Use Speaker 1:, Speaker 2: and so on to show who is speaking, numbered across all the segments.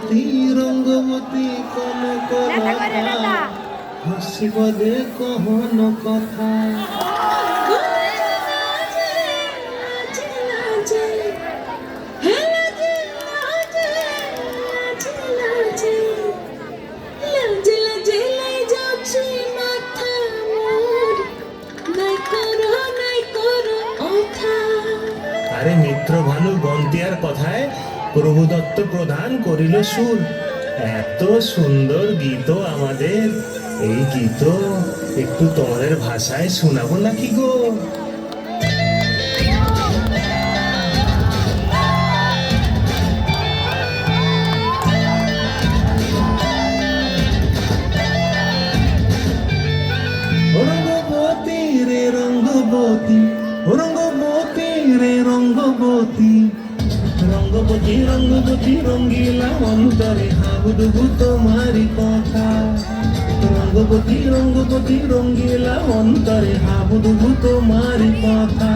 Speaker 1: রঙ্গবতী রঙ্গবতী কোন কথা হাসিব দে কহন কথা আরে মিত্র ভানু গন্তিয়ার কথায় প্রভুদত্ত প্রদান করিল সুর। এত সুন্দর গীত আমাদের, এই গীত একটু তোমাদের ভাষায় শোনাবো নাকি গো? রঙ্গবতী রে রঙ্গবতী, রঙ্গবতী রে রঙ্গবতী, রঙ্গবতী রঙ্গবতী রঙ্গিলা অন্তরে হাবুডুবু তোমারি কথা। রঙ্গবতী রঙ্গবতী রঙ্গিলা অন্তরে হাবুডুবু তোমারি কথা।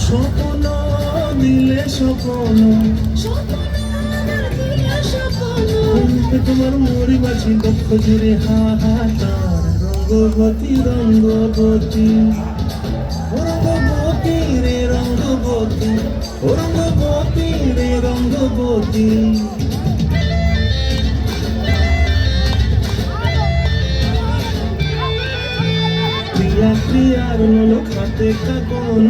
Speaker 1: স্বপ্ন দিলে স্বপ্ন তোমার মরি বাছি বক্ষ জুড়ে হাহাকার। রঙ্গবতী রঙ্গবতী, রঙ্গবতী রে রঙ্গবতী, রঙ্গবতী রে রঙ্গবতী। প্রিয়া প্রিয়ার মূলক হাতে কাকন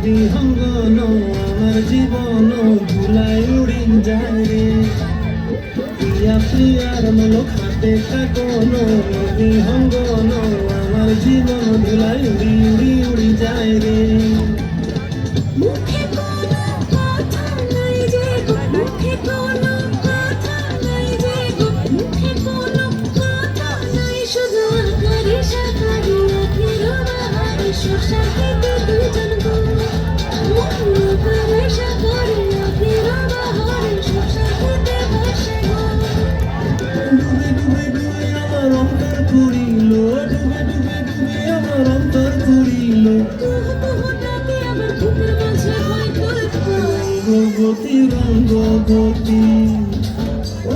Speaker 1: বিহঙ্গন আমার জীবন ধুলাই উড়ি যায় রে। প্রিয়া প্রিয়ার মূলক হাতে কাকন বিহঙ্গন আমার জীবন ধুলাই উড়ি উড়ি উড়ি যায় রে। ডুবে ডুবে ডুবে আমার অন্তর পুরিল, ডুবে ডুবে ডুবে আমার অন্তর পুরিল। রঙ্গবতী রঙ্গবতী,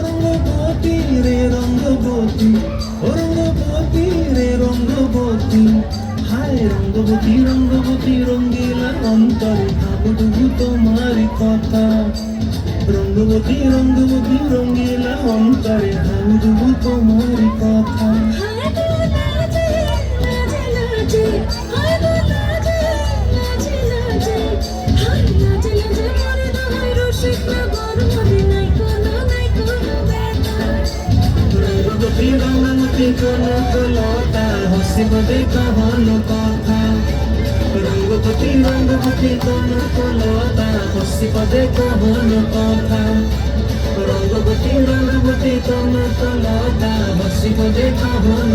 Speaker 1: রঙ্গবতী রে রঙ্গবতী, রঙ্গবতী রে রঙ্গবতী। হায় রঙ্গবতী রঙ্গবতী রঙ্গিলা অন্তরে হাবুডুবু তোমারি কথা। রঙ্গবতী রঙ্গবতী রঙ্গিলা অন্তরে হাবুডুবু তোমারি কথা। রঙ্গবতী রঙ্গবতী কোন লতা হসিব দে কহন কথা। রঙ্গবতী রঙ্গবতী কোন লতা হসিব দে কহন কথা। রঙ্গবতী রঙ্গবতী কোন লতা হসিব দে কহন